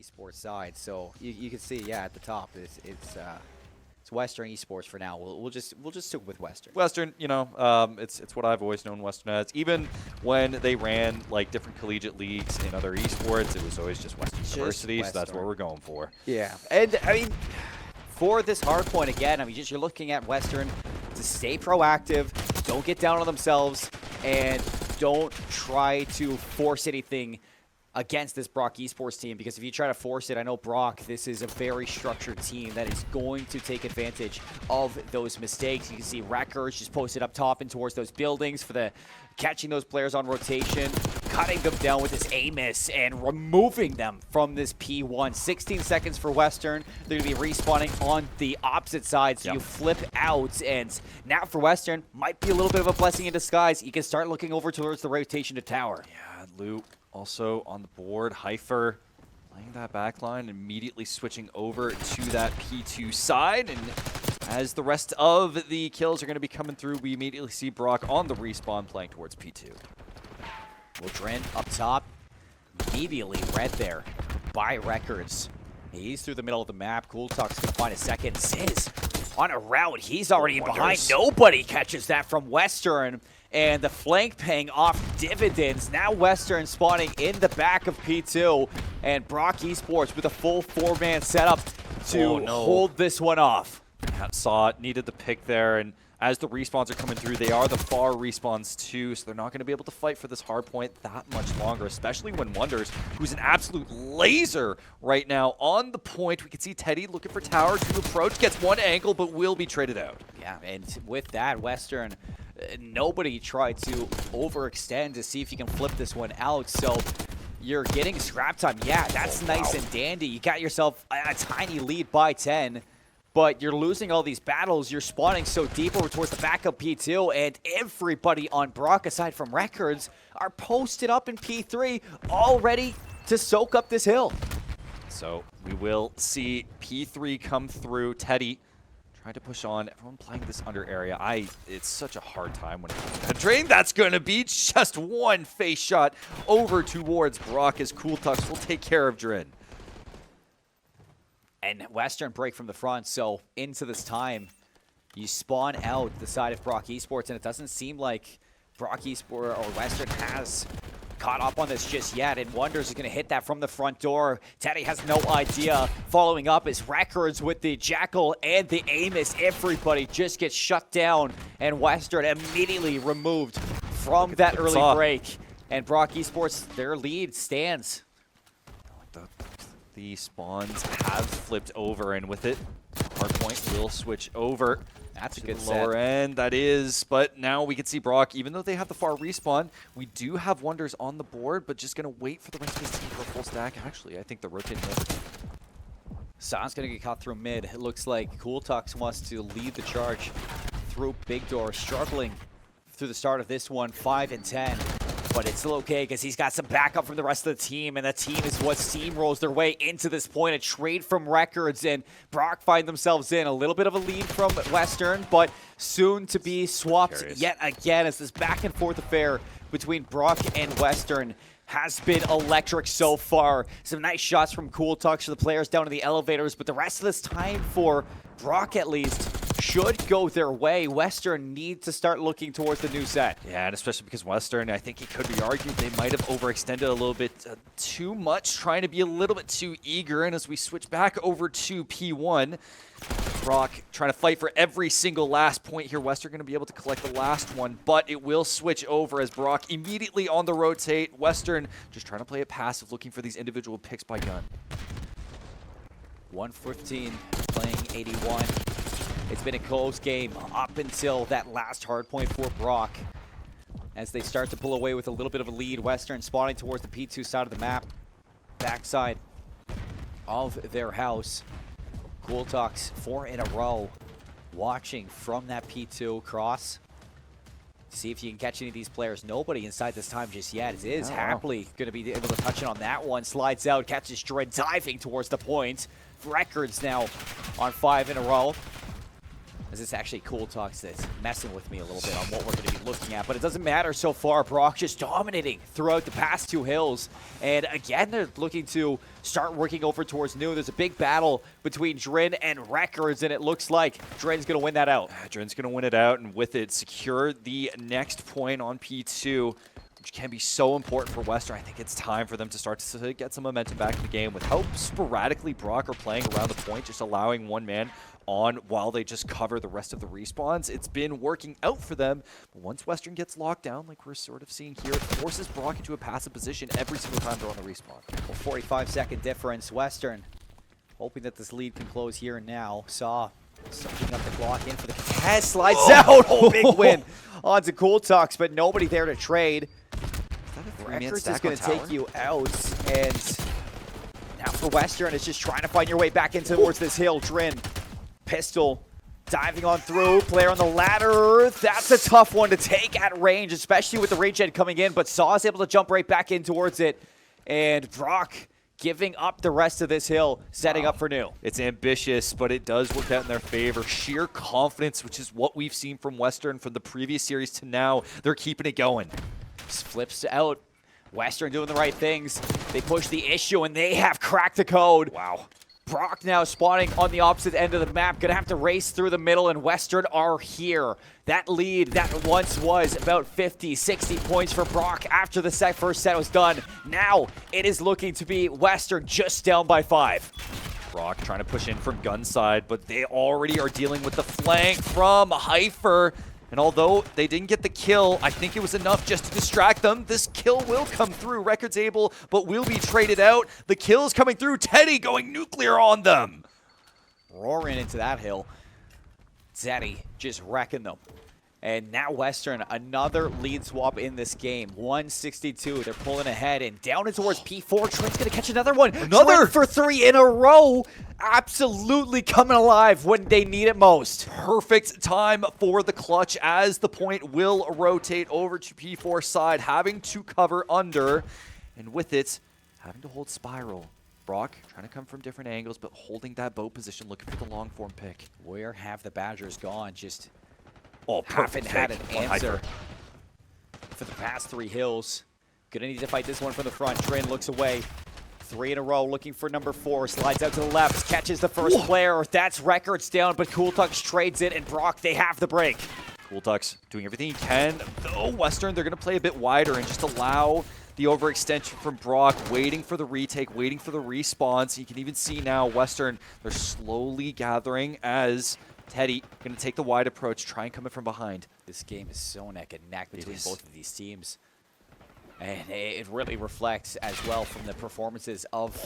Esports side. So you can see, yeah, at the top, it's Western Esports for now. We'll just stick with Western. Western, you know, it's what I've always known Western as. Even when they ran like different collegiate leagues in other esports, it was always just Western University. So that's what we're going for. Yeah, and I mean, for this hard point again, I mean, you're looking at Western to stay proactive, don't get down on themselves, and don't try to force anything against this Brock Esports team, because if you try to force it, I know Brock, this is a very structured team that is going to take advantage of those mistakes. You can see Wreckers just posted up top and towards those buildings for the catching those players on rotation, cutting them down with his Amos and removing them from this P1. 16 seconds for Western. They're going to be respawning on the opposite side, so you flip out. And now for Western, might be a little bit of a blessing in disguise. You can start looking over towards the rotation to tower. Yeah, Luke also on the board. Hypher playing that back line, immediately switching over to that P2 side. And as the rest of the kills are going to be coming through, we immediately see Brock on the respawn playing towards P2. Dren up top, immediately read there by Records. He's through the middle of the map. Kooltux can find a second. Zizz on a route. He's already in behind. Nobody catches that from Western. And the flank paying off dividends. Now Western spawning in the back of P2. And Brock Esports with a full 4-man setup to hold this one off. Yeah, saw it, needed the pick there. And as the respawns are coming through, they are the far respawns too, so they're not going to be able to fight for this hard point that much longer, especially when Wonderz, who's an absolute laser right now on the point. We can see Teddy looking for tower to approach, gets one angle, but will be traded out. Yeah, and with that, Western, nobody tried to overextend to see if you can flip this one out, so you're getting scrap time. Yeah, that's nice and dandy. You got yourself a tiny lead by 10. But you're losing all these battles. You're spawning so deep over towards the backup P2, and everybody on Brock, aside from Records, are posted up in P3, all ready to soak up this hill. So we will see P3 come through. Teddy trying to push on. Everyone playing this under area. It's such a hard time when it comes to drain. That's going to be just one face shot over towards Brock as Kooltux will take care of Dren. And Western break from the front, so into this time, you spawn out the side of Brock Esports, and it doesn't seem like Brock Esports or Western has caught up on this just yet, and Wonderz is going to hit that from the front door. Teddy has no idea. Following up is Records with the Jackal and the Amos. Everybody just gets shut down, and Western immediately removed from that early break. And Brock Esports, their lead stands. The spawns have flipped over, and with it, hardpoint will switch over. That's a good lower end, that is. But now we can see Brock, even though they have the far respawn, we do have Wonderz on the board, but just going to wait for the rest of his team for a full stack. Actually, I think the rotating over. San's going to get caught through mid. It looks like Kooltux wants to lead the charge through Big Door, struggling through the start of this one, 5 and 10. But it's still okay because he's got some backup from the rest of the team, and the team is what steamrolls their way into this point. A trade from Records, and Brock find themselves in a little bit of a lead from Western, but soon to be swapped yet again as this back and forth affair between Brock and Western has been electric so far. Some nice shots from Kooltux to the players down in the elevators, but the rest of this time for Brock at least should go their way. Western need to start looking towards the new set. Yeah, and especially because Western, I think it could be argued they might have overextended a little bit too much, trying to be a little bit too eager. And as we switch back over to P1, Brock trying to fight for every single last point here. Western going to be able to collect the last one, but it will switch over as Brock immediately on the rotate. Western just trying to play it passive, looking for these individual picks by gun. 115 playing 81. It's been a close game up until that last hard point for Brock. As they start to pull away with a little bit of a lead, Western spawning towards the P2 side of the map. Backside of their house. Kooltux 4 in a row. Watching from that P2 cross. See if you can catch any of these players. Nobody inside this time just yet. Zizz happily going to be able to touch it on that one. Slides out, catches Dren diving towards the point. Records now on 5 in a row. because it's actually Kooltux that's messing with me a little bit on what we're going to be looking at. But it doesn't matter so far. Brock just dominating throughout the past 2 hills. And again, they're looking to start working over towards New. There's a big battle between Drin and Records, and it looks like Drin's going to win that out. Drin's going to win it out, and with it, secure the next point on P2, which can be so important for Western. I think it's time for them to start to get some momentum back in the game with how sporadically Brock are playing around the point, just allowing one man on while they just cover the rest of the respawns. It's been working out for them, but once Western gets locked down, like we're sort of seeing here, it forces Brock into a passive position every single time they're on the respawn. Well, 45-second difference. Western hoping that this lead can close here and now. Saw sucking up the clock in for the contest. Slides out. Oh, big win onto Kooltux, but nobody there to trade. Records is going to take you out, and now for Western, it's just trying to find your way back into towards this hill. Drin, pistol, diving on through, player on the ladder. That's a tough one to take at range, especially with the range head coming in, but Saw is able to jump right back in towards it, and Brock giving up the rest of this hill, setting up for New. It's ambitious, but it does work out in their favor. Sheer confidence, which is what we've seen from Western from the previous series to now. They're keeping it going. Just flips out. Western doing the right things. They push the issue, and they have cracked the code. Wow. Brock now spawning on the opposite end of the map. Gonna have to race through the middle, and Western are here. That lead that once was about 50, 60 points for Brock after the first set was done. Now it is looking to be Western just down by 5. Brock trying to push in from gun side, but they already are dealing with the flank from Hypher. And although they didn't get the kill, I think it was enough just to distract them. This kill will come through. Records able, but will be traded out. The kill's coming through. Teddy going nuclear on them. Roaring into that hill. Teddy just wrecking them. And now Western, another lead swap in this game. 162, they're pulling ahead and down and towards P4. Trent's gonna catch another one. Another Trent for 3 in a row. Absolutely coming alive when they need it most. Perfect time for the clutch as the point will rotate over to P4 side, having to cover under. And with it, having to hold Spiral. Brock trying to come from different angles, but holding that boat position, looking for the long form pick. Where have the Badgers gone? Just haven't had an answer for the past 3 hills. Gonna need to fight this one from the front. Drin looks away. 3 in a row, looking for number 4. Slides out to the left, catches the first player. That's Records down, but Kooltux trades it, and Brock, they have the break. Kooltux doing everything he can. Though Western, they're gonna play a bit wider and just allow the overextension from Brock, waiting for the retake, waiting for the respawn. So you can even see now Western, they're slowly gathering as Teddy going to take the wide approach, try and come in from behind. This game is so neck and neck between both of these teams. And it really reflects as well from the performances of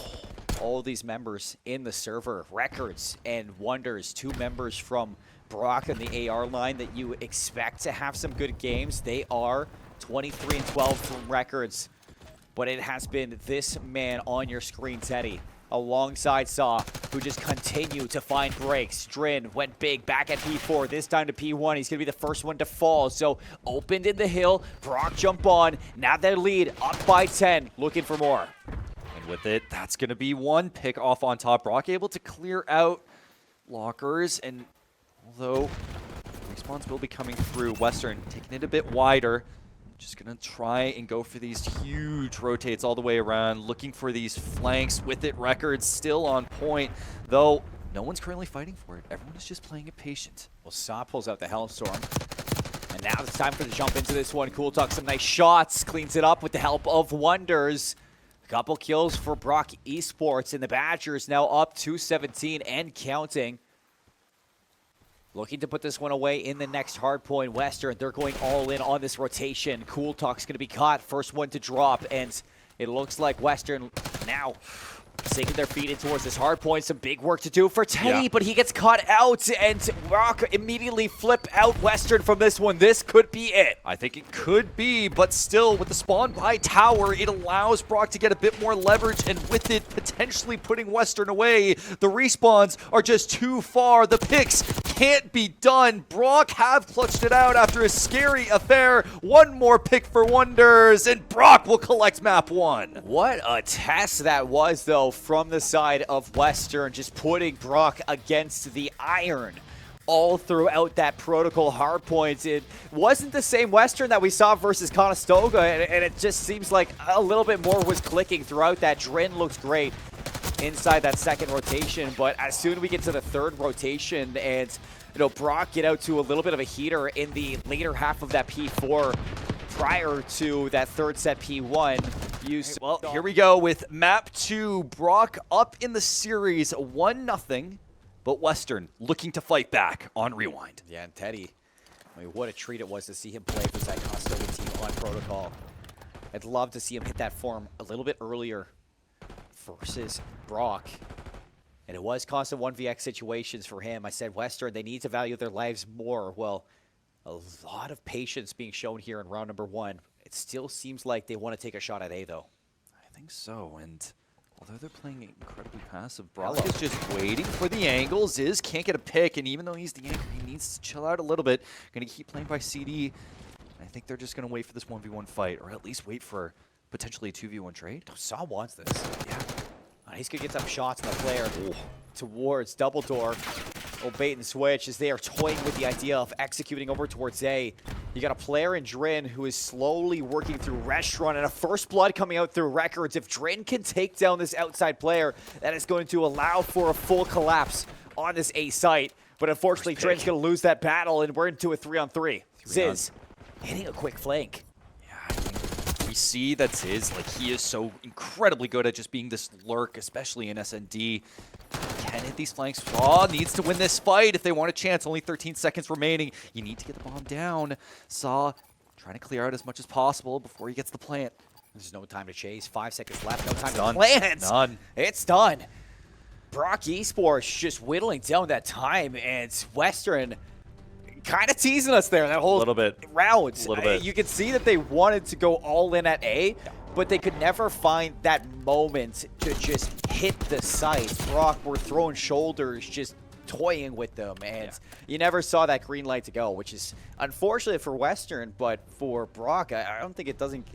all these members in the server. Records and Wonderz, 2 members from Brock and the AR line that you expect to have some good games. They are 23 and 12 from Records. But it has been this man on your screen, Teddy, alongside Saw, who just continue to find breaks. Drin went big back at P4, this time to P1. He's going to be the first one to fall. So opened in the hill, Brock jump on. Now their lead up by 10, looking for more. And with it, that's going to be 1 pick off on top. Brock able to clear out lockers, and although respawns will be coming through, Western taking it a bit wider. Just going to try and go for these huge rotates all the way around, looking for these flanks. With it, Records still on point, though no one's currently fighting for it. Everyone is just playing it patient. Well, Saw pulls out the Hellstorm. And now it's time for the jump into this one. Kooltux, some nice shots, cleans it up with the help of Wonderz. A couple kills for Brock Esports, and the Badgers now up to 17 and counting. Looking to put this one away in the next hard point. Western, they're going all in on this rotation. Kooltux going to be caught, first one to drop, and it looks like Western now sinking their feet in towards this hard point. Some big work to do for Teddy, but he gets caught out, and Brock immediately flip out Western from this one. This could be it. I think it could be, but still, with the spawn by tower, it allows Brock to get a bit more leverage, and with it potentially putting Western away, the respawns are just too far. The picks can't be done. Brock have clutched it out after a scary affair. 1 more pick for Wonderz, and Brock will collect map 1. What a test that was, though, from the side of Western, just putting Brock against the iron all throughout that protocol hardpoint. It wasn't the same Western that we saw versus Conestoga, and it just seems like a little bit more was clicking throughout that. Drin looks great inside that second rotation, but as soon as we get to the third rotation and Brock get out to a little bit of a heater in the later half of that P4 prior to that third set P1. Well, here we go with map 2. Brock up in the series 1-0, but Western looking to fight back on Rewind. Yeah, and Teddy, I mean, what a treat it was to see him play for that Conestoga team on protocol. I'd love to see him hit that form a little bit earlier versus Brock. And it was constant 1vx situations for him. I said, Western, they need to value their lives more. Well, a lot of patience being shown here in round number 1. It still seems like they want to take a shot at A, though. I think so, and although they're playing incredibly passive, Brock is just waiting for the angle. Zizz can't get a pick, and even though he's the anchor, he needs to chill out a little bit. Going to keep playing by CD. I think they're just going to wait for this 1v1 fight, or at least wait for potentially a 2v1 trade. Saw wants this. Yeah. He's going to get some shots on the player towards double door. Oh, bait and switch as they are toying with the idea of executing over towards A. You got a player in Drin who is slowly working through Restaurant, and a first blood coming out through Records. If Drin can take down this outside player, that is going to allow for a full collapse on this A site. But unfortunately, Drin's going to lose that battle, and we're into a 3-on-3. Zizz hitting a quick flank. We see that Zizz, like, he is so incredibly good at just being this lurk, especially in SND. Can hit these flanks. Saw needs to win this fight if they want a chance. Only 13 seconds remaining. You need to get the bomb down. Saw trying to clear out as much as possible before he gets the plant. There's no time to chase. 5 seconds left. No time to plant. Done. It's done. Brock Esports just whittling down that time, and Western kind of teasing us there that whole round. You can see that they wanted to go all in at A, but they could never find that moment to just hit the site. Brock were throwing shoulders, just toying with them, and you never saw that green light to go, which is unfortunate for Western, but for Brock, I don't think it doesn't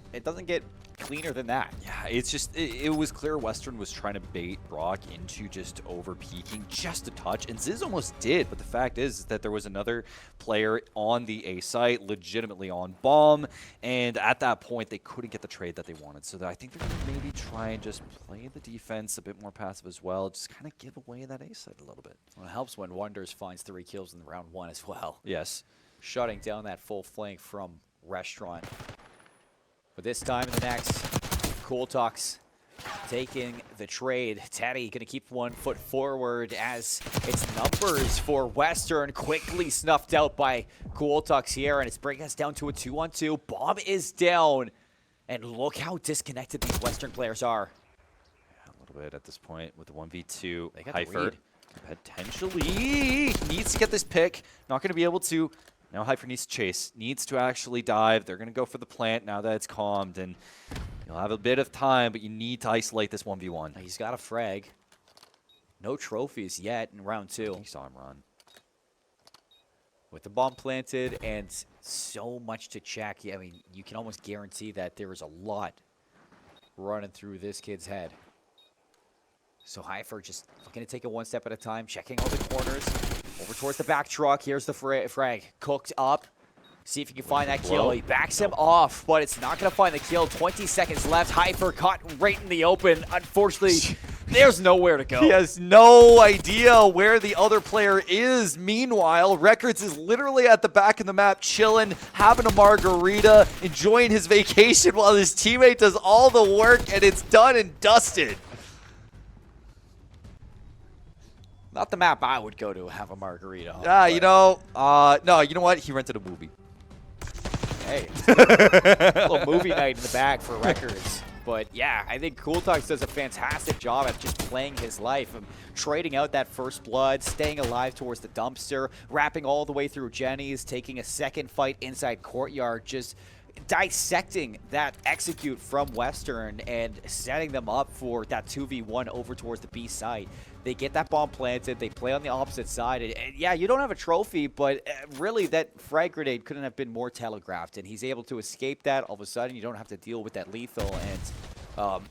get cleaner than that. Yeah, it's just, it was clear Western was trying to bait Brock into just over-peaking just a touch, and Zizz almost did, but the fact is that there was another player on the A site, legitimately on bomb, and at that point, they couldn't get the trade that they wanted, so I think they're going to maybe try and just play the defense a bit more passive as well, just kind of give away that A site a little bit. Well, it helps when Wonderz finds 3 kills in round 1 as well. Yes. Shutting down that full flank from Restaurant. But this time in the next, Kooltux taking the trade. Teddy going to keep 1 foot forward as it's numbers for Western, quickly snuffed out by Kooltux here, and it's bringing us down to a 2-on-2. Bomb is down, and look how disconnected these Western players are. Yeah, a little bit at this point with the 1v2. They got the Hyfer read. potentially needs to get this pick. Not going to be able to. Now Hyper needs to chase, needs to actually dive. They're going to go for the plant now that it's calmed, and you'll have a bit of time, but you need to isolate this 1v1. He's got a frag. No trophies yet in round 2. You saw him run. With the bomb planted and so much to check, I mean, you can almost guarantee that there is a lot running through this kid's head. So Hyper just looking to take it 1 step at a time, checking all the corners. Over towards the back truck. Here's the frag. Cooked up. See if you can find that kill. He backs him off, but it's not going to find the kill. 20 seconds left. Hyper caught right in the open. Unfortunately, there's nowhere to go. He has no idea where the other player is. Meanwhile, Records is literally at the back of the map, chilling, having a margarita, enjoying his vacation while his teammate does all the work, and it's done and dusted. Not the map I would go to have a margarita on. Yeah, you know, no, you know what? He rented a movie. Hey, a little movie night in the bag for Records. But yeah, I think Kooltux does a fantastic job at just playing his life, trading out that first blood, staying alive towards the dumpster, wrapping all the way through Jenny's, taking a second fight inside courtyard, just dissecting that execute from Western and setting them up for that 2v1 over towards the B side. They get that bomb planted, they play on the opposite side, and yeah, you don't have a trophy, but really that frag grenade couldn't have been more telegraphed, and he's able to escape that. All of a sudden, you don't have to deal with that lethal, and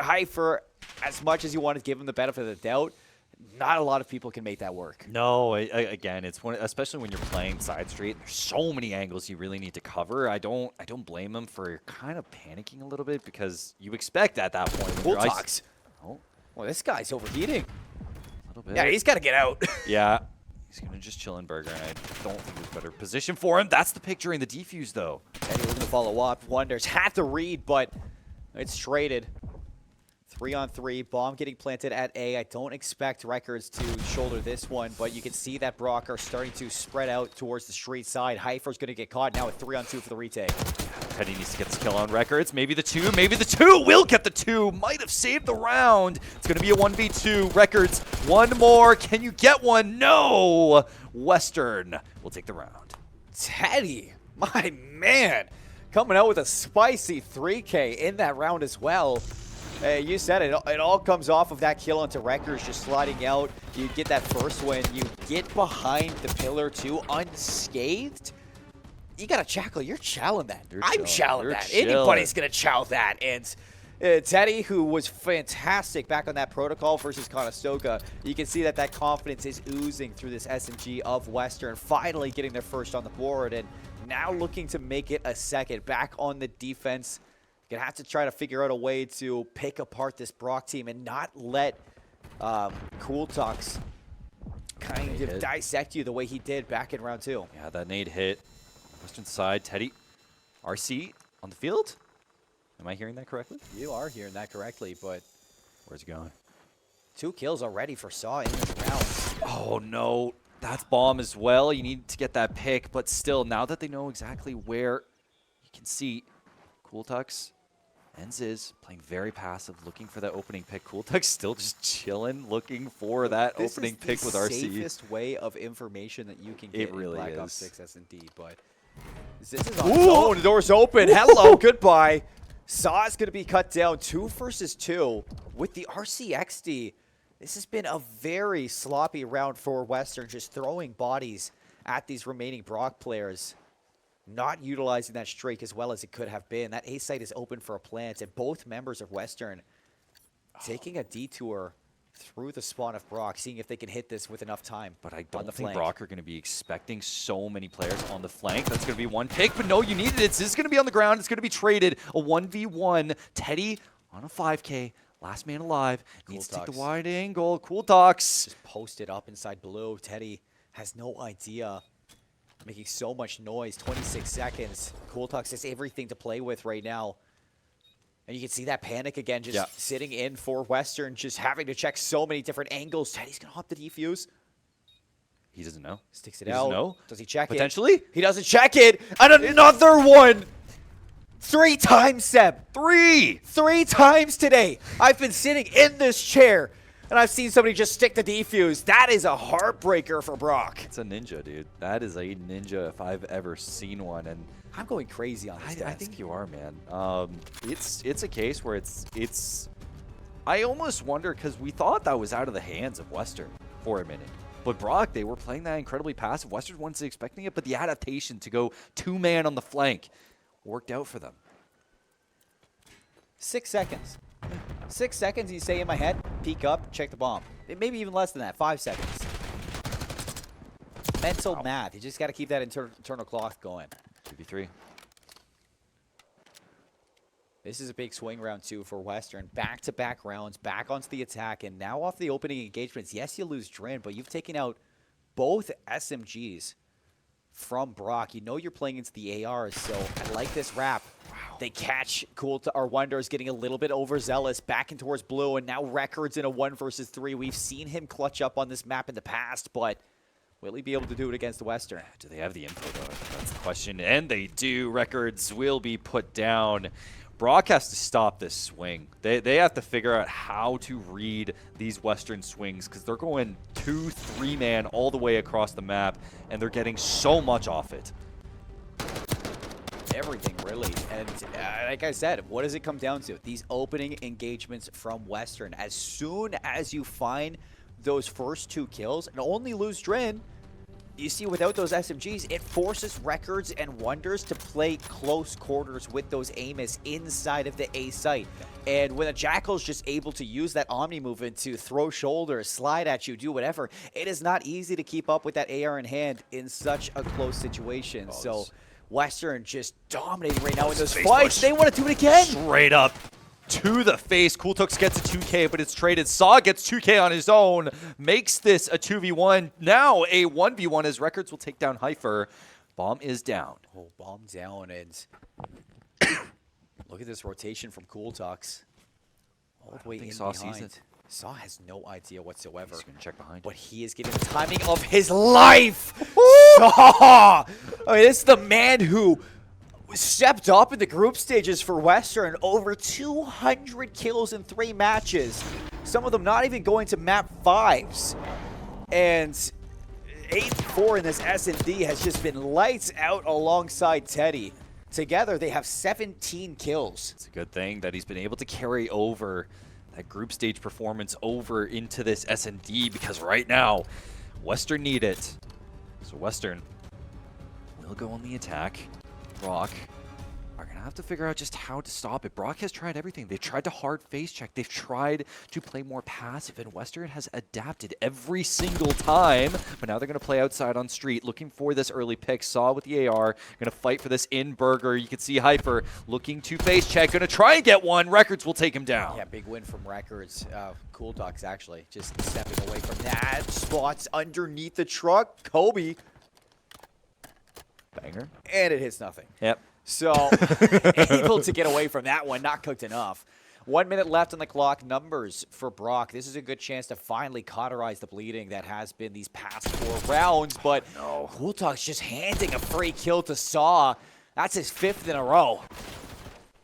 Hyper, as much as you want to give him the benefit of the doubt, not a lot of people can make that work. No, again, it's one, especially when you're playing side street. There's so many angles you really need to cover. I don't blame him for kind of panicking a little bit because you expect at that point. Kooltux. Oh, well, this guy's overheating. A little bit. Yeah, he's got to get out. Yeah, he's gonna just chill in Burger, and I don't think there's a better position for him. That's the pick during the defuse, though. Teddy looking to follow up. Wonderz had to read, but it's traded. 3-on-3, bomb getting planted at A. I don't expect Records to shoulder this one, but you can see that Brock are starting to spread out towards the street side. Heifer's going to get caught now with 3-on-2 for the retake. Teddy needs to get this kill on Records. Maybe the 2, maybe the 2 will get the 2. Might have saved the round. It's going to be a 1v2. Records, one more. Can you get one? No. Western will take the round. Teddy, my man, coming out with a spicy 3K in that round as well. You said it. It all comes off of that kill onto Records, just sliding out. You get that first win. You get behind the pillar too, unscathed. You got to Jackal. You're chowing that. I'm chowing that. Anybody's going to chow that. And Teddy, who was fantastic back on that protocol versus Conestoga, you can see that that confidence is oozing through this SMG of Western, finally getting their first on the board, and now looking to make it a second. Back on the defense. Gonna have to try to figure out a way to pick apart this Brock team and not let Kooltux kind of dissect you the way he did back in round 2. Yeah, that nade hit. Western side, Teddy. RC on the field? Am I hearing that correctly? You are hearing that correctly, but where's he going? 2 kills already for Saw in this round. Oh, no. That's bomb as well. You need to get that pick, but still, now that they know exactly where, you can see Kooltux and Zizz playing very passive, looking for that opening pick. Kooltux still just chilling, looking for that opening pick with RC. This is the safest way of information that you can get in Black Ops 6 S&D, but Zizz is on zone. The door's open. Hello, goodbye. Saw is going to be cut down 2 versus 2 with the RCXD. This has been a very sloppy round for Western, just throwing bodies at these remaining Brock players. Not utilizing that streak as well as it could have been. That A site is open for a plant, and both members of Western taking a detour through the spawn of Brock, seeing if they can hit this with enough time. But I don't think Brock are going to be expecting so many players on the flank. That's going to be one pick, but no, you needed it. This is going to be on the ground. It's going to be traded. A 1v1. Teddy on a 5K. Last man alive. Needs to take the wide angle. Kooltux just posted up inside blue. Teddy has no idea. Making so much noise, 26 seconds. Kooltux has everything to play with right now. And you can see that panic again, just sitting in for Western, just having to check so many different angles. Teddy's going to hop the defuse. He doesn't know. Sticks it out. Know. Does he check Potentially? He doesn't check it. And another one. 3 times, Seb. 3 times today. I've been sitting in this chair, and I've seen somebody just stick the defuse. That is a heartbreaker for Brock. It's a ninja, dude. That is a ninja if I've ever seen one. And I'm going crazy on this. I think you are, man. It's a case where it's. I almost wonder because we thought that was out of the hands of Western for a minute. But Brock, they were playing that incredibly passive. Western wasn't expecting it, but the adaptation to go 2-man on the flank worked out for them. 6 seconds. 6 seconds, you say in my head, peek up, check the bomb. Maybe even less than that, 5 seconds. Mental math. You just got to keep that internal clock going. 2v3. This is a big swing round 2 for Western. Back-to-back rounds, back onto the attack, and now off the opening engagements. Yes, you lose Drin, but you've taken out both SMGs from Brock. You know you're playing into the ARs, so I like this wrap. Wow. They catch Wonderz getting a little bit overzealous, back in towards blue, and now Records in a 1 versus 3. We've seen him clutch up on this map in the past, but will he be able to do it against the Western? Do they have the info, though? That's the question, and they do. Records will be put down. Brock has to stop this swing. They have to figure out how to read these Western swings because they're going 2-3-man all the way across the map, and they're getting so much off it. Everything, really. And like I said, what does it come down to? These opening engagements from Western. As soon as you find those first 2 kills and only lose Drin, you see, without those SMGs, it forces Records and Wonderz to play close quarters with those Amos inside of the A site. And when a Jackal's just able to use that Omni movement to throw shoulders, slide at you, do whatever, it is not easy to keep up with that AR in hand in such a close situation. So Western just dominating right now in those fights. They want to do it again. Straight up to the face. Kooltux gets a 2K, but it's traded. Saw gets 2K on his own. Makes this a 2v1. Now a 1v1 as Records will take down Hypher. Bomb is down. Oh, bomb down. And look at this rotation from Kooltux. All the way in behind. Saw has no idea whatsoever. He's going to check behind. But he is getting the timing of his life. Saw! I mean, this is the man who stepped up in the group stages for Western. Over 200 kills in 3 matches. Some of them not even going to map 5s. And 8-4 in this S&D has just been lights out alongside Teddy. Together, they have 17 kills. It's a good thing that he's been able to carry over that group stage performance over into this S&D, because right now, Western need it. So Western will go on the attack. Brock are going to have to figure out just how to stop it. Brock has tried everything. They've tried to hard face check. They've tried to play more passive, and Western has adapted every single time. But now they're going to play outside on street, looking for this early pick. Saw with the AR, going to fight for this in burger. You can see Hyper looking to face check, going to try and get one. Records will take him down. Yeah, big win from Records. Kooltux actually just stepping away from that. Spots underneath the truck. Kobe. Banger. And it hits nothing. Yep. So, able to get away from that one, not cooked enough. 1 minute left on the clock. Numbers for Brock. This is a good chance to finally cauterize the bleeding that has been these past 4 rounds, but Kooltux just handing a free kill to Saw. That's his 5th in a row.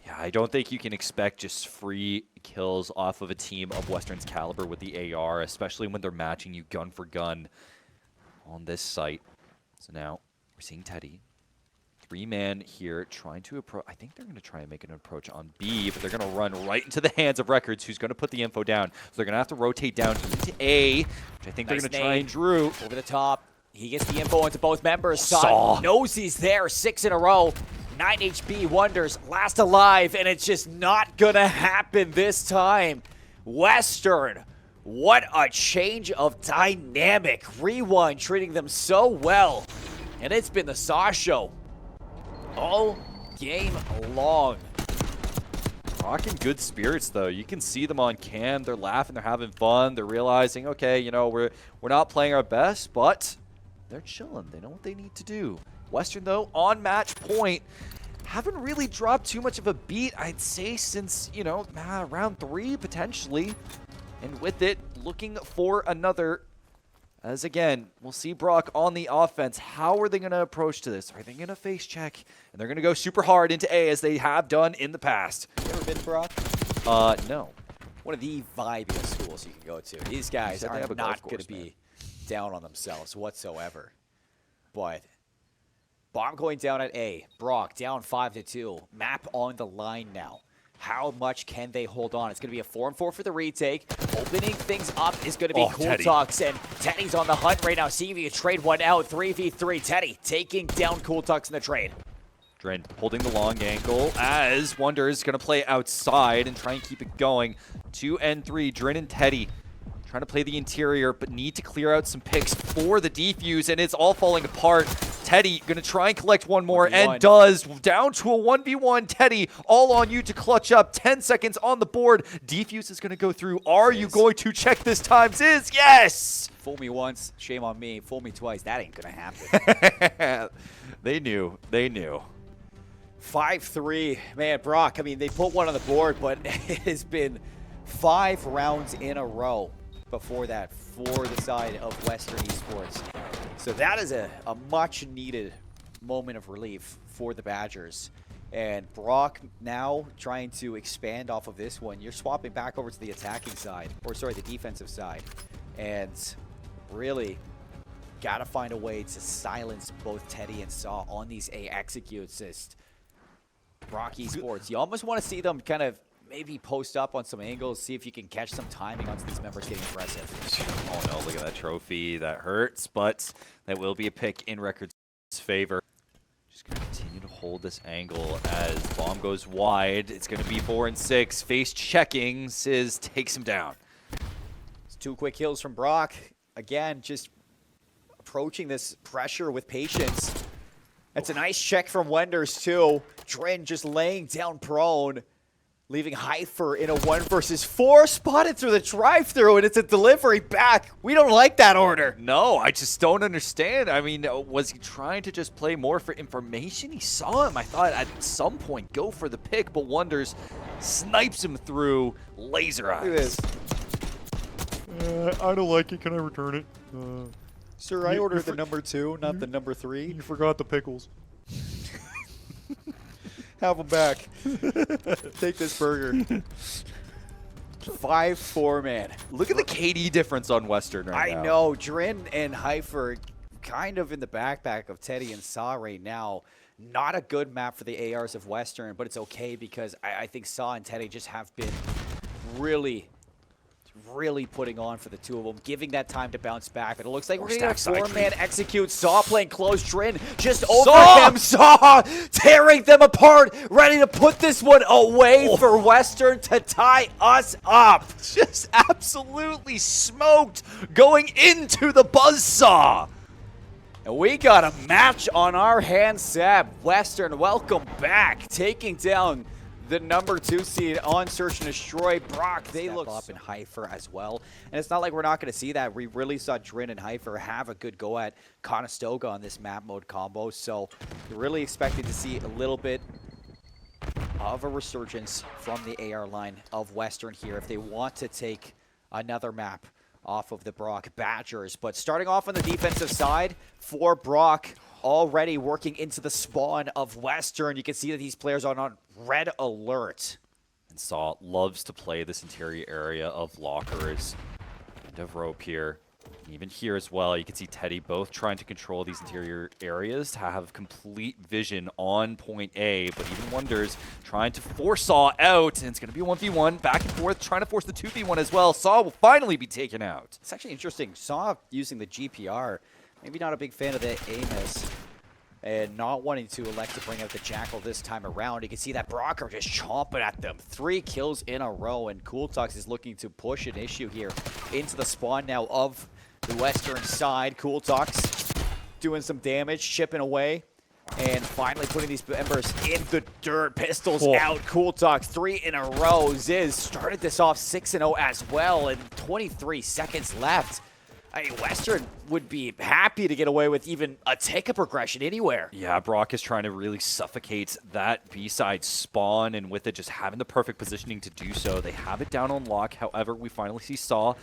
Yeah, I don't think you can expect just free kills off of a team of Western's caliber with the AR, especially when they're matching you gun for gun on this site. So now we're seeing Teddy. 3-man here trying to approach. I think they're going to try and make an approach on B, but they're going to run right into the hands of Records, who's going to put the info down. So they're going to have to rotate down into A, which I think they're going to try and Drew. Over the top. He gets the info into both members. Saw knows he's there. 6 in a row. 9 HP Wonderz last alive, and it's just not going to happen this time. Western, what a change of dynamic. Rewind treating them so well, and it's been the Saw show all game long. Brock in good spirits, though. You can see them on cam. They're laughing. They're having fun. They're realizing, okay, you know, we're not playing our best, but they're chilling. They know what they need to do. Western, though, on match point, haven't really dropped too much of a beat, I'd say, since, you know, round 3, potentially. And with it, looking for another. As again, we'll see Brock on the offense. How are they going to approach to this? Are they going to face check? And they're going to go super hard into A, as they have done in the past. You ever been to Brock? No. One of the vibiest schools you can go to. These guys are not going to be down on themselves whatsoever. But bomb going down at A. Brock down 5-2. Map on the line now. How much can they hold on? It's going to be a 4-4 for the retake. Opening things up is going to be Kooltux, and Teddy's on the hunt right now. See if you can trade one out. 3v3. Teddy taking down Kooltux in the trade. Dren holding the long angle as Wonderz is going to play outside and try and keep it going. 2 and 3. Dren and Teddy trying to play the interior, but need to clear out some picks for the defuse, and it's all falling apart. Teddy going to try and collect one more, and does. Down to a 1v1. Teddy, all on you to clutch up. 10 seconds on the board. Defuse is going to go through. Are you going to check this time? Zizz, yes! Fool me once, shame on me. Fool me twice, that ain't going to happen. They knew. They knew. 5-3. Man, Brock, I mean, they put one on the board, but it has been 5 rounds in a row before that for the side of Western Esports. So that is a much needed moment of relief for the Badgers. And Brock now trying to expand off of this one. You're swapping back over to the attacking side, or sorry, the defensive side. And really got to find a way to silence both Teddy and Saw on these A executes. Brock Esports, you almost want to see them kind of maybe post up on some angles, see if you can catch some timing onto these members getting aggressive. Oh no, look at that trophy. That hurts, but that will be a pick in Record's favor. Just going to continue to hold this angle as bomb goes wide. It's going to be 4 and 6. Face checking. Zizz takes him down. It's 2 quick kills from Brock. Again, just approaching this pressure with patience. That's a nice check from Wonderz too. Drin just laying down prone, leaving Hypher in a 1 versus 4, spotted through the drive-thru, and it's a delivery back. We don't like that order. No, I just don't understand. I mean, was he trying to just play more for information? He saw him. I thought at some point go for the pick, but Wonderz snipes him through laser eyes. Look at this. I don't like it. Can I return it? Sir, I ordered the number 2, not the number 3. You forgot the pickles. Have them back. Take this burger. 5-4, man. Look at the KD difference on Western right now. I know. Drin and Hypher kind of in the backpack of Teddy and Saw right now. Not a good map for the ARs of Western, but it's okay because I think Saw and Teddy just have been really putting on for the two of them, giving that time to bounce back. But it looks like we're going to get a 4-man execute. Saw playing close. Drin just over him. Saw tearing them apart, ready to put this one away for Western to tie us up. Just absolutely smoked going into the buzzsaw. And we got a match on our hands, Seb. Western, welcome back, taking down the number 2 seed on Search and Destroy. Brock, they look up in Hypher as well. And it's not like we're not going to see that. We really saw Drin and Hypher have a good go at Conestoga on this map mode combo. So you're really expecting to see a little bit of a resurgence from the AR line of Western here if they want to take another map off of the Brock Badgers. But starting off on the defensive side for Brock, already working into the spawn of Western. You can see that these players are on red alert. And Saw loves to play this interior area of lockers and of rope here. Even here as well, you can see Teddy both trying to control these interior areas to have complete vision on point A, but even Wonderz trying to force Saw out, and it's going to be a 1v1, back and forth, trying to force the 2v1 as well. Saw will finally be taken out. It's actually interesting. Saw using the GPR, maybe not a big fan of the Amos, and not wanting to elect to bring out the Jackal this time around. You can see that Brock are just chomping at them. 3 kills in a row, and Kooltux is looking to push an issue here into the spawn now of the Western side. Kooltux doing some damage, chipping away, and finally putting these members in the dirt. Pistols out. Kooltux 3 in a row. Zizz started this off 6-0 as well, and 23 seconds left. I mean, Western would be happy to get away with even a take-up progression anywhere. Yeah, Brock is trying to really suffocate that B-side spawn, and with it just having the perfect positioning to do so. They have it down on lock. However, we finally see Saw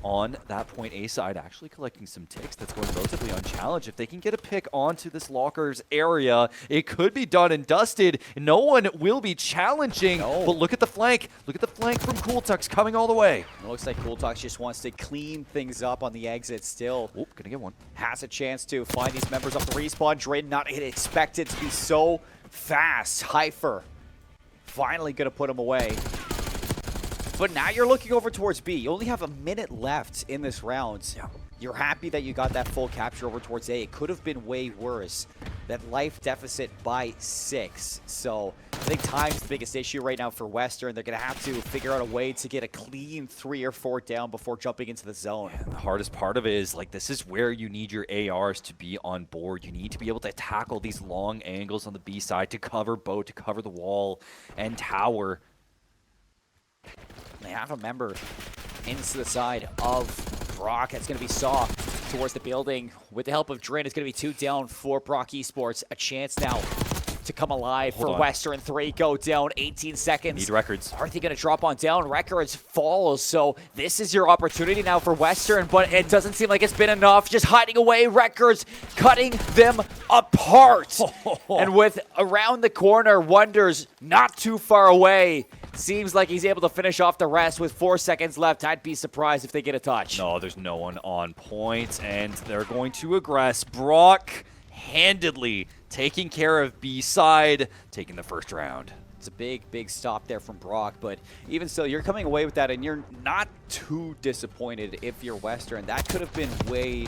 on that point A side actually collecting some ticks. That's going relatively unchallenged. If they can get a pick onto this lockers area, it could be done and dusted. No one will be challenging, but look at the flank. Look at the flank from Kooltux coming all the way. It looks like Kooltux just wants to clean things up on the exit still. Oh, gonna get one. Has a chance to find these members off the respawn. Drin not expected to be so fast. Hypher finally gonna put him away. But now you're looking over towards B. You only have a minute left in this round. Yeah. You're happy that you got that full capture over towards A. It could have been way worse. That life deficit by 6. So I think time's the biggest issue right now for Western. They're going to have to figure out a way to get a clean 3 or 4 down before jumping into the zone. And the hardest part of it is, like, this is where you need your ARs to be on board. You need to be able to tackle these long angles on the B side to cover boat, to cover the wall and tower. They have a member into the side of Brock. That's going to be Saw towards the building. With the help of Drin, it's going to be 2 down for Brock Esports. A chance now to come alive for Western. 3 go down, 18 seconds. Need records. Are they going to drop on down? Records falls, so this is your opportunity now for Western, but it doesn't seem like it's been enough. Just hiding away, Records cutting them apart. And with around the corner, Wonderz not too far away. Seems like he's able to finish off the rest with 4 seconds left. I'd be surprised if they get a touch. No, there's no one on point, and they're going to aggress. Brock handedly taking care of B-side, taking the first round. It's a big, big stop there from Brock, but even still, you're coming away with that, and you're not too disappointed if you're Western. That could have been way,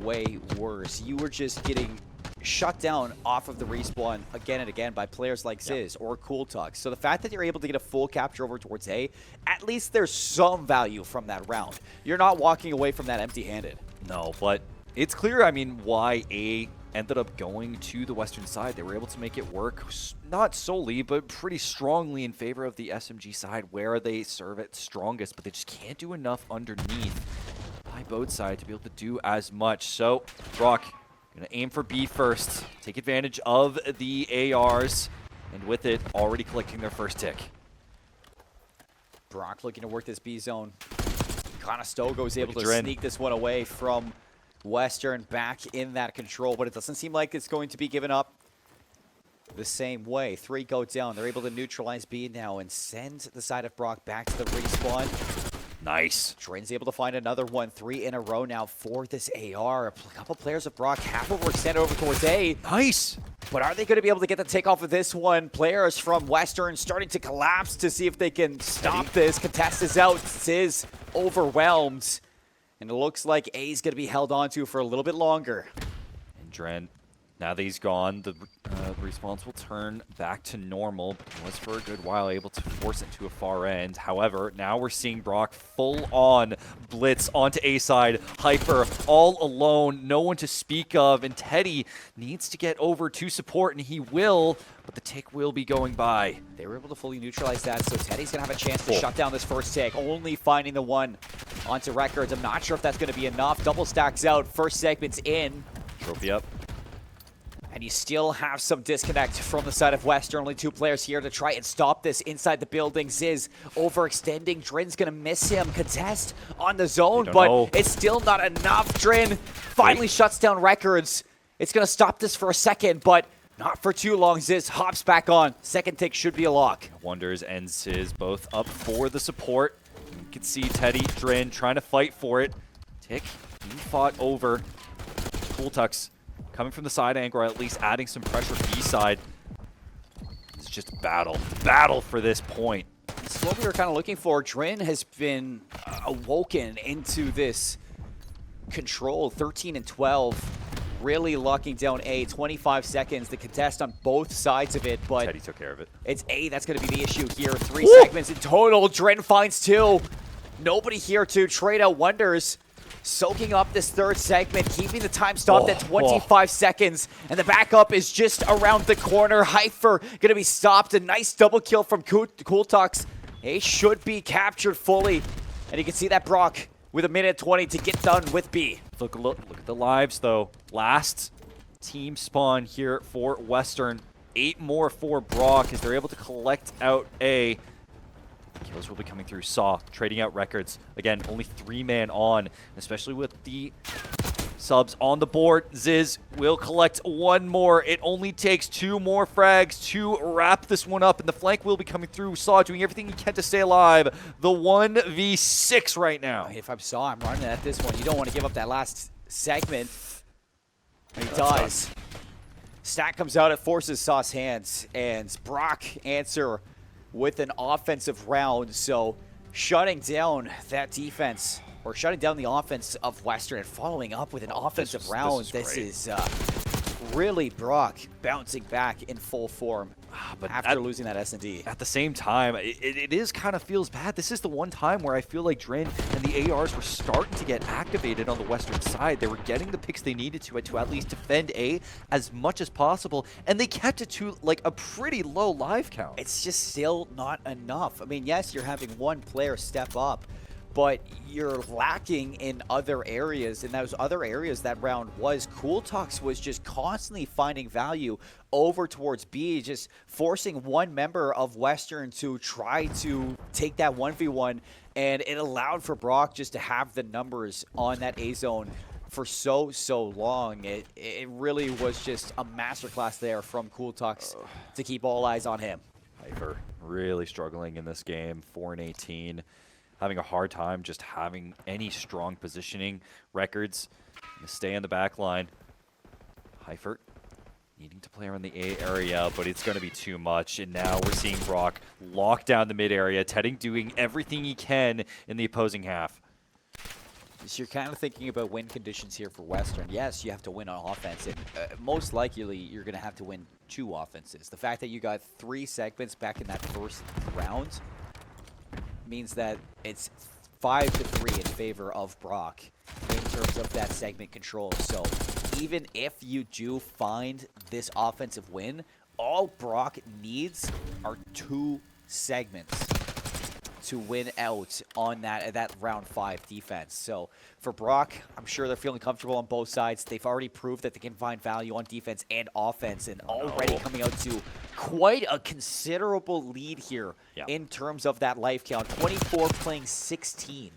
way worse. You were just getting shut down off of the respawn again and again by players like Zizz or Kooltux. So the fact that you're able to get a full capture over towards A, at least there's some value from that round. You're not walking away from that empty-handed. No, but it's clear, I mean, why A ended up going to the Western side. They were able to make it work, not solely, but pretty strongly in favor of the SMG side, where they serve it strongest, but they just can't do enough underneath by both sides to be able to do as much. So, Brock, gonna aim for B first, take advantage of the ARs, and with it, already collecting their first tick. Brock looking to work this B zone. Conestoga was able to Dren. sneak this one away from Western back in that control, but it doesn't seem like it's going to be given up the same way. 3 go down. They're able to neutralize B now and send the side of Brock back to the respawn. Nice. Dren's able to find another one. 3 in a row now for this AR. A couple players of Brock half overextended over towards A. Nice. But are they going to be able to get the takeoff of this one? Players from Western starting to collapse to see if they can stop this. Contest is out. Zizz overwhelmed. And it looks like A's going to be held onto for a little bit longer. And Dren, now that he's gone, the response will turn back to normal. He was for a good while able to force it to a far end. However, now we're seeing Brock full-on blitz onto A side. Hyper all alone, no one to speak of, and Teddy needs to get over to support, and he will, but the tick will be going by. They were able to fully neutralize that, so Teddy's going to have a chance to shut down this first tick, only finding the one onto records. I'm not sure if that's going to be enough. Double stacks out, first segment's in. Trophy up. And you still have some disconnect from the side of Western. Only 2 players here to try and stop this inside the building. Zizz overextending. Dren's going to miss him. Contest on the zone, but it's still not enough. Dren finally shuts down records. It's going to stop this for a second, but not for too long. Zizz hops back on. Second tick should be a lock. Wonderz and Zizz both up for the support. You can see Teddy, Dren trying to fight for it. Tick being fought over. Kooltux coming from the side angle, or at least adding some pressure B side. It's just a battle. Battle for this point. This is what we were kind of looking for. Dren has been awoken into this control. 13 and 12. Really locking down A. 25 seconds. The contest on both sides of it, but Teddy took care of it. It's A that's going to be the issue here. 3 segments in total. Dren finds 2. Nobody here to trade out Wonderz. Soaking up this third segment, keeping the time stopped at 25 seconds. And the backup is just around the corner. Hyper going to be stopped. A nice double kill from Kooltux. A should be captured fully. And you can see that Brock with 1:20 to get done with B. Look at the lives, though. Last team spawn here for Western. 8 more for Brock as they're able to collect out A. Kills will be coming through. Saw trading out records. Again, only 3-man on, especially with the subs on the board. Zizz will collect 1 more. It only takes 2 more frags to wrap this one up, and the flank will be coming through. Saw doing everything he can to stay alive. The 1v6 right now. If I'm Saw, I'm running at this one. You don't want to give up that last segment. And he does. Stack comes out, it forces Saw's hands, and Brock answer with an offensive round. So shutting down that defense, or shutting down the offense of Western and following up with an offensive round. This is really Brock bouncing back in full form but after losing that S&D. At the same time, it is kind of feels bad. This is the one time where I feel like Dren and the ARs were starting to get activated on the Western side. They were getting the picks they needed to at least defend A as much as possible, and they kept it to like a pretty low live count. It's just still not enough. I mean, yes, you're having one player step up, but you're lacking in other areas. And those other areas that round was Kooltux was just constantly finding value over towards B, just forcing one member of Western to try to take that 1v1. And it allowed for Brock just to have the numbers on that A zone for so long. It really was just a masterclass there from Kooltux to keep all eyes on him. Hyper really struggling in this game, 4 and 18. Having a hard time just having any strong positioning records. Stay in the back line. Heifert needing to play around the A area, but it's going to be too much. And now we're seeing Brock lock down the mid area. Teddy doing everything he can in the opposing half. So you're kind of thinking about win conditions here for Western. Yes, you have to win on offense, and most likely you're going to have to win 2 offenses. The fact that you got 3 segments back in that first round means that it's 5-3 in favor of Brock in terms of that segment control. So even if you do find this offensive win, all Brock needs are 2 segments to win out on that round 5 defense. So for Brock, I'm sure they're feeling comfortable on both sides. They've already proved that they can find value on defense and offense, and already coming out to quite a considerable lead here in terms of that life count. 24 playing 16.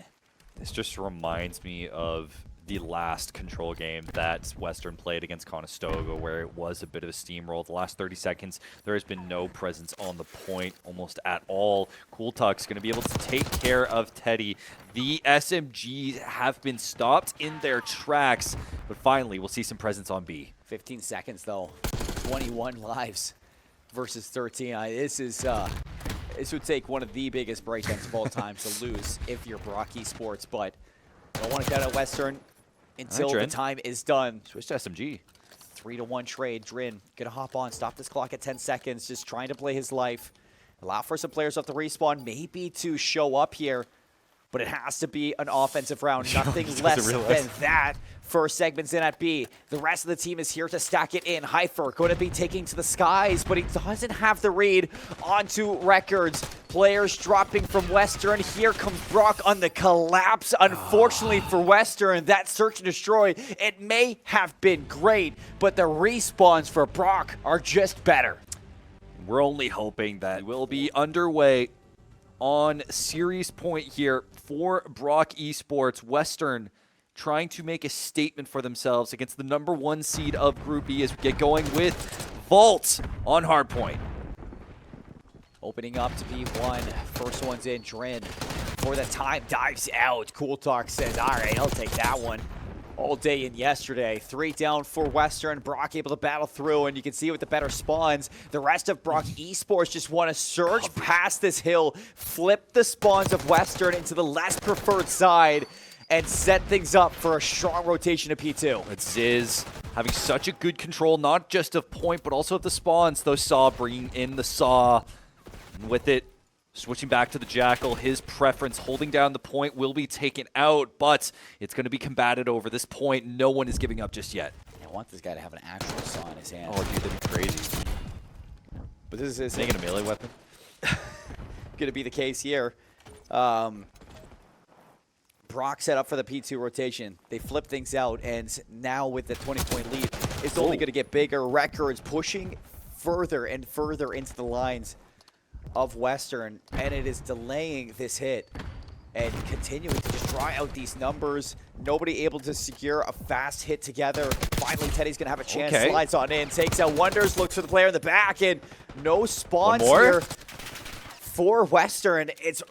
This just reminds me of the last control game that Western played against Conestoga, where it was a bit of a steamroll. The last 30 seconds, there has been no presence on the point almost at all. Kooltux going to be able to take care of Teddy. The SMGs have been stopped in their tracks, but finally we'll see some presence on B. 15 seconds though, 21 lives versus 13. This would take one of the biggest breakdowns of all time to lose if you're Brock Esports, but don't want to get out Western until the time is done. Switch to SMG. 3-1 trade. Drin gonna hop on, stop this clock at 10 seconds, just trying to play his life. Allow for some players off the respawn, maybe to show up here, but it has to be an offensive round. Nothing less than that. First segment's in at B. The rest of the team is here to stack it in. Hypher going to be taking to the skies, but he doesn't have the read onto records. Players dropping from Western. Here comes Brock on the collapse. Unfortunately for Western, that search and destroy, it may have been great, but the respawns for Brock are just better. We're only hoping that we'll be underway on series point here for Brock Esports. Western trying to make a statement for themselves against the #1 seed of Group B as we get going with Vault on hardpoint. Opening up to B1. First one's in. Drin for the time dives out. Kooltux says, all right, I'll take that one. All day and yesterday. 3 down for Western. Brock able to battle through, and you can see with the better spawns, the rest of Brock Esports just want to surge past this hill, flip the spawns of Western into the less preferred side, and set things up for a strong rotation to P2. It's Zizz having such a good control, not just of point, but also of the spawns. Those Saw bringing in the Saw. And with it, switching back to the Jackal, his preference, holding down the point, will be taken out, but it's going to be combated over this point. No one is giving up just yet. I want this guy to have an actual Saw in his hand. Oh, dude, that'd be crazy. But this is making a melee weapon. Going to be the case here. Brock set up for the P2 rotation. They flip things out, and now with the 20-point lead, it's only going to get bigger. Records pushing further and further into the lines of Western, and it is delaying this hit and continuing to just draw out these numbers. Nobody able to secure a fast hit together. Finally, Teddy's going to have a chance. Slides on in, takes out Wonderz, looks for the player in the back, and no spawns here for Western. It's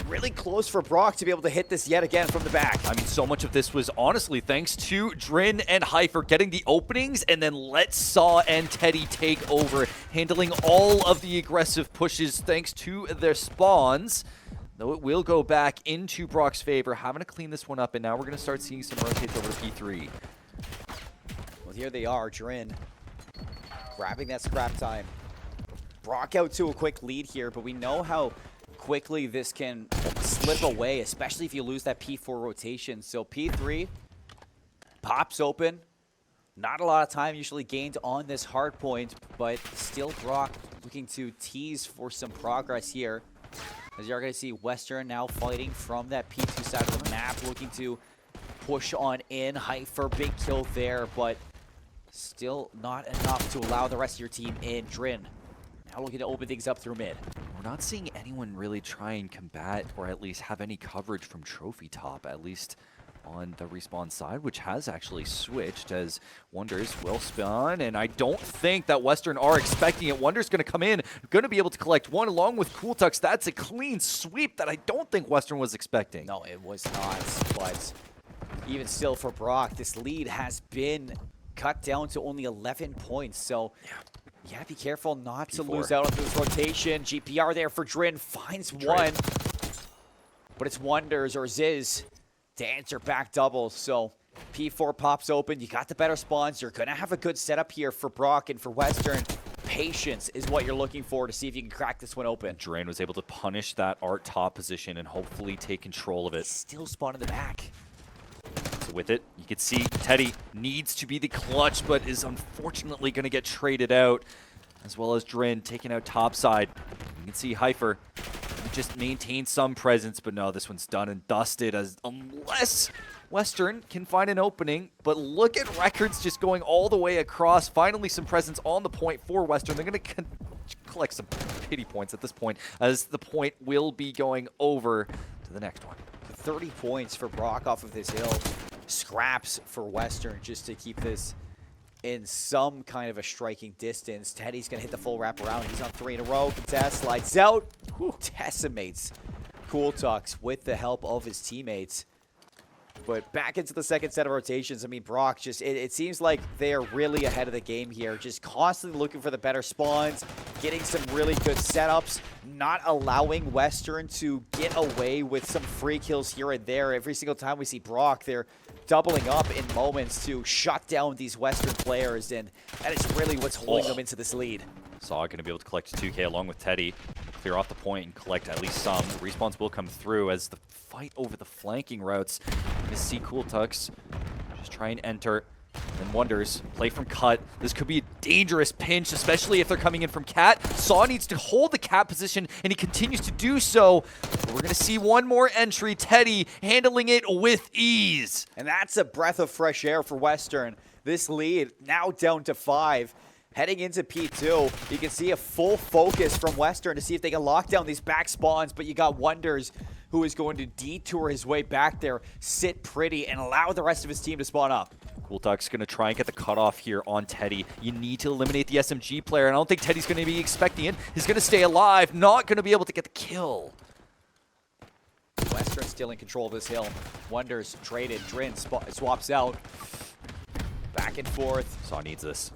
really close for Brock to be able to hit this yet again from the back. I mean, so much of this was honestly thanks to Drin and Hypher getting the openings and then let Saw and Teddy take over, handling all of the aggressive pushes thanks to their spawns. Though it will go back into Brock's favor, having to clean this one up, and now we're going to start seeing some rotates over to P3. Well, here they are, Drin grabbing that scrap time. Brock out to a quick lead here, but we know how quickly this can slip away, especially if you lose that P4 rotation. So P3 pops open. Not a lot of time usually gained on this hard point, but still Brock looking to tease for some progress here. As you're going to see Western now fighting from that P2 side of the map, looking to push on in. Hypher, big kill there, but still not enough to allow the rest of your team in. Drin now looking to open things up through mid. We're not seeing anyone really try and combat or at least have any coverage from Trophy Top, at least on the respawn side, which has actually switched as Wonderz will spawn, and I don't think that Western are expecting it. Wonderz going to come in, going to be able to collect one along with Kooltux. That's a clean sweep that I don't think Western was expecting. No, it was not, but even still for Brock, this lead has been cut down to only 11 points. So, yeah, be careful not to lose out on this rotation. GPR there for Drin, finds one. But it's Wonderz or Zizz to answer back double. So, P4 pops open. You got the better spawns. You're going to have a good setup here for Brock and for Western. Patience is what you're looking for to see if you can crack this one open. Drain was able to punish that Art top position and hopefully take control of it. Still spawn in the back. So with it, you can see Teddy needs to be the clutch, but is unfortunately going to get traded out, as well as Drin taking out topside. You can see Heifer just maintain some presence, but no, this one's done and dusted, as unless Western can find an opening. But look at Records just going all the way across. Finally some presence on the point for Western. They're going to collect some pity points at this point, as the point will be going over to the next one. 30 points for Brock off of this hill. Scraps for Western just to keep this in some kind of a striking distance. Teddy's going to hit the full wraparound. He's on 3 in a row. Contest slides out. Decimates Kooltux with the help of his teammates. But back into the second set of rotations, I mean, Brock just, it seems like they are really ahead of the game here. Just constantly looking for the better spawns, getting some really good setups, not allowing Western to get away with some free kills here and there. Every single time we see Brock, they're doubling up in moments to shut down these Western players, and that is really what's holding them into this lead. Saw going to be able to collect 2K along with Teddy, clear off the point and collect at least some. Respawns will come through as the fight over the flanking routes. You're going to see Kooltux just try and enter. And Wonderz play from cut. This could be a dangerous pinch, especially if they're coming in from cat. Saw needs to hold the cat position, and he continues to do so. We're going to see one more entry. Teddy handling it with ease. And that's a breath of fresh air for Western. This lead now down to 5. Heading into P2, you can see a full focus from Western to see if they can lock down these back spawns, but you got Wonderz, who is going to detour his way back there, sit pretty, and allow the rest of his team to spawn up. Kooltux going to try and get the cutoff here on Teddy. You need to eliminate the SMG player, and I don't think Teddy's going to be expecting it. He's going to stay alive, not going to be able to get the kill. Western still in control of this hill. Wonderz traded, Drin swaps out. Back and forth. Saw needs this.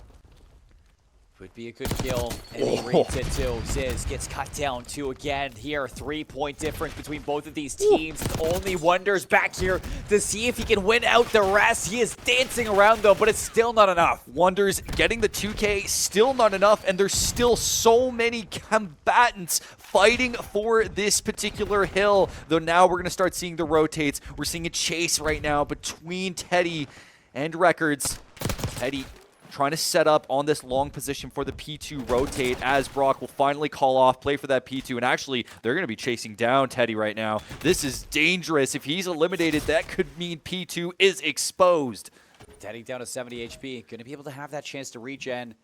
Would be a good kill, and he reads it too. Zizz gets cut down 2 again here. 3-point difference between both of these teams. Only Wonderz back here to see if he can win out the rest. He is dancing around though, but it's still not enough. Wonderz getting the 2K, still not enough, and there's still so many combatants fighting for this particular hill. Though now we're going to start seeing the rotates. We're seeing a chase right now between Teddy and Records. Teddy trying to set up on this long position for the P2 rotate, as Brock will finally call off, play for that P2, and actually they're going to be chasing down Teddy right now. This is dangerous. If he's eliminated, that could mean P2 is exposed. Teddy down to 70 HP, going to be able to have that chance to regen.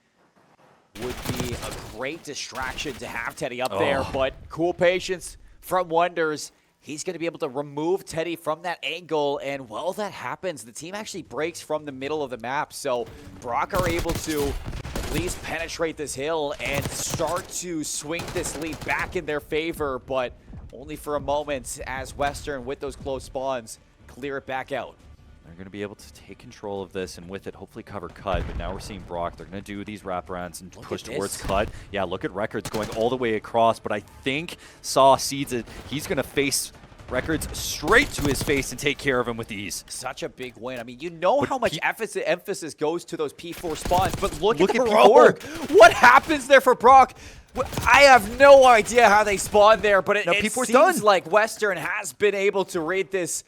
Would be a great distraction to have Teddy up there, but cool patience from Wonderz. He's going to be able to remove Teddy from that angle, and while that happens, the team actually breaks from the middle of the map, so Brock are able to at least penetrate this hill and start to swing this lead back in their favor, but only for a moment as Western, with those close spawns, clear it back out. They're going to be able to take control of this and with it hopefully cover cut, but now we're seeing Brock. They're going to do these wraparounds and push towards cut. Yeah, look at Records going all the way across, but I think Saw sees it. He's going to face Records straight to his face and take care of him with ease. Such a big win. I mean, you know how much emphasis goes to those P4 spawns, but look at the P4. What happens there for Brock? I have no idea how they spawned there, but it seems like Western has been able to read this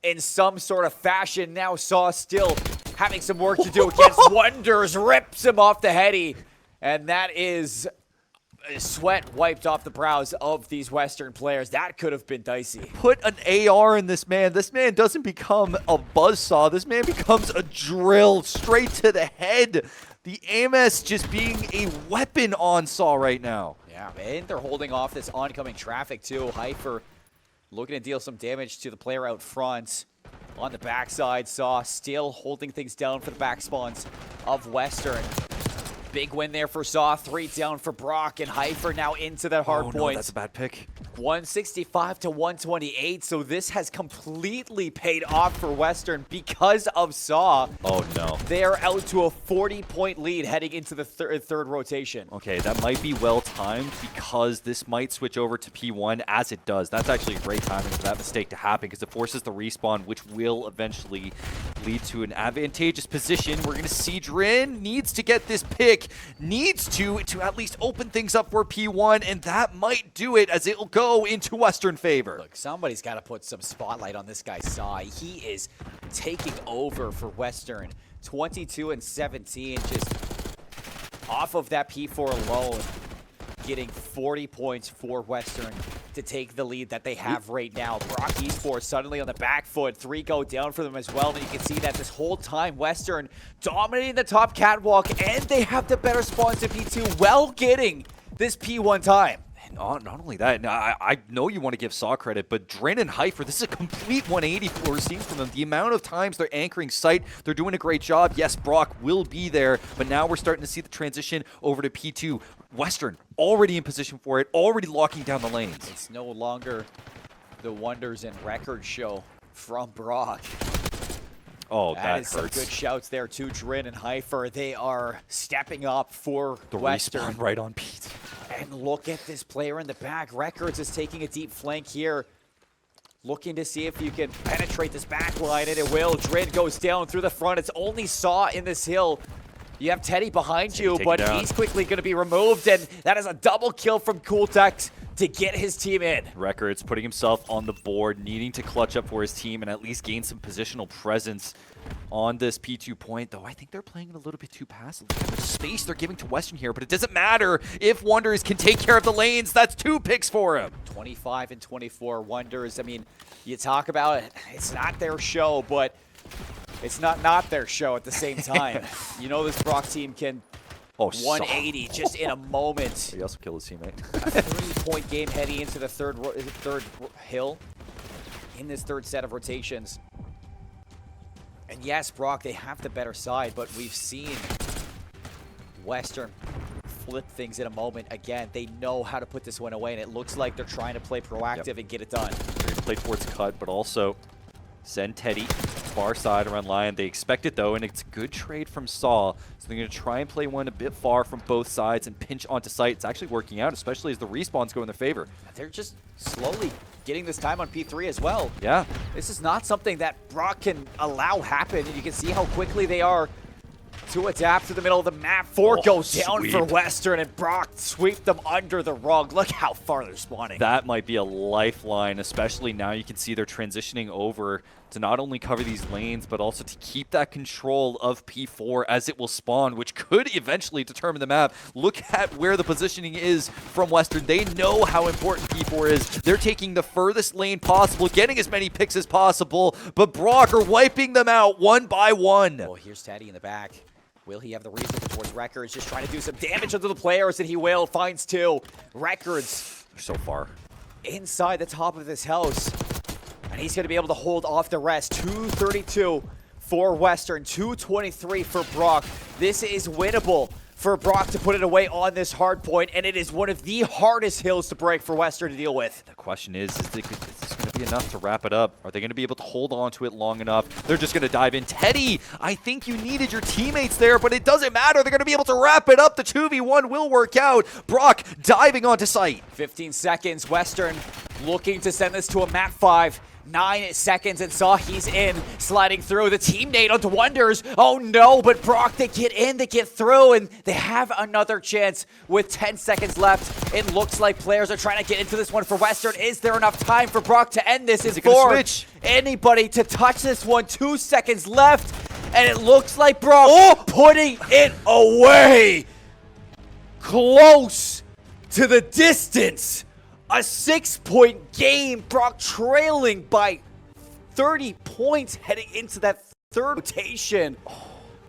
in some sort of fashion. Now Saw still having some work to do against Wonderz, rips him off the heady, and that is sweat wiped off the brows of these Western players. That could have been dicey. Put an AR in this man. This man doesn't become a buzzsaw. This man becomes a drill straight to the head. The AMS just being a weapon on Saw right now. Yeah, and they're holding off this oncoming traffic too. Heifer looking to deal some damage to the player out front. On the backside, Saw still holding things down for the back spawns of Western. Big win there for Saw. 3 down for Brock, and Hyper now into that hard point. No, that's a bad pick. 165 to 128, so this has completely paid off for Western because of Saw. Oh, no. They are out to a 40-point lead heading into the third rotation. Okay, that might be well timed because this might switch over to P1 as it does. That's actually a great timing for that mistake to happen because it forces the respawn, which will eventually lead to an advantageous position. We're going to see Drin needs to get this pick, needs to at least open things up for P1, and that might do it as it'll go into Western favor. Look, somebody's got to put some spotlight on this guy, Saw. He is taking over for Western. 22 and 17, just off of that P4 alone, getting 40 points for Western to take the lead that they have right now. Brock Esports suddenly on the back foot. 3 go down for them as well. And you can see that this whole time, Western dominating the top catwalk, and they have the better spawns in P2 while getting this P1 time. Not only that, now, I know you want to give Saw credit, but Drin and Hyper, this is a complete 180 we're seeing from them. The amount of times they're anchoring site, they're doing a great job. Yes, Brock will be there, but now we're starting to see the transition over to P2. Western already in position for it, already locking down the lanes. It's no longer the Wonderz and Record show from Brock. Oh, that that is some hurts. good shouts there to Drin and Hyper. They are stepping up for The Western. respawn right on Pete. And look at this player in the back. Records is taking a deep flank here. Looking to see if you can penetrate this back line, and it will. Drin goes down through the front. It's only Saw in this hill. You have Teddy behind you, but he's quickly going to be removed, and that is a double kill from Kooltux to get his team in. Records putting himself on the board, needing to clutch up for his team and at least gain some positional presence on this P2 point, though I think they're playing it a little bit too passive. Look at the space they're giving to Western here, but it doesn't matter if Wonderz can take care of the lanes. That's 2 picks for him. 25 and 24 Wonderz. I mean, you talk about it, it's not their show, but it's not their show at the same time. You know this Brock team can 180 just in a moment. He also killed his teammate. A 3-point game heading into the third hill in this third set of rotations. And yes, Brock, they have the better side, but we've seen Western flip things in a moment. Again, they know how to put this one away, and it looks like they're trying to play proactive and get it done. They're going to play towards cut, but also send Teddy far side around Lion. They expect it, though, and it's a good trade from Saw. So they're going to try and play one a bit far from both sides and pinch onto site. It's actually working out, especially as the respawns go in their favor. They're just slowly getting this time on P3 as well. Yeah. This is not something that Brock can allow happen, and you can see how quickly they are to adapt to the middle of the map. 4 goes down for Western, and Brock sweep them under the rug. Look how far they're spawning. That might be a lifeline, especially now you can see they're transitioning over to not only cover these lanes, but also to keep that control of P4 as it will spawn, which could eventually determine the map. Look at where the positioning is from Western. They know how important P4 is. They're taking the furthest lane possible, getting as many picks as possible, but Brock are wiping them out one by one. Oh, here's Teddy in the back. Will he have the reason towards Records? Just trying to do some damage onto the players, and he will. Finds 2. Records. They're so far inside the top of this house. And he's going to be able to hold off the rest. 232 for Western, 223 for Brock. This is winnable for Brock to put it away on this hard point, and it is one of the hardest hills to break for Western to deal with. The question is this going to be enough to wrap it up? Are they going to be able to hold on to it long enough? They're just going to dive in. Teddy, I think you needed your teammates there, but it doesn't matter. They're going to be able to wrap it up. The 2v1 will work out. Brock diving onto site. 15 seconds. Western looking to send this to a map 5. 9 seconds, and Saw he's in, sliding through the teammate onto Wonderz. Oh no, but Brock, they get in, they get through, and they have another chance with 10 seconds left. It looks like players are trying to get into this one for Western. Is there enough time for Brock to end this? Is for anybody to touch this one? 2 seconds left, and it looks like Brock putting it away. Close to the distance. A 6-point game, Brock trailing by 30 points heading into that third rotation.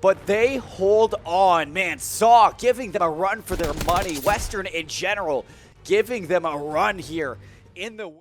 But they hold on. Man, Saw giving them a run for their money. Western in general giving them a run here in the...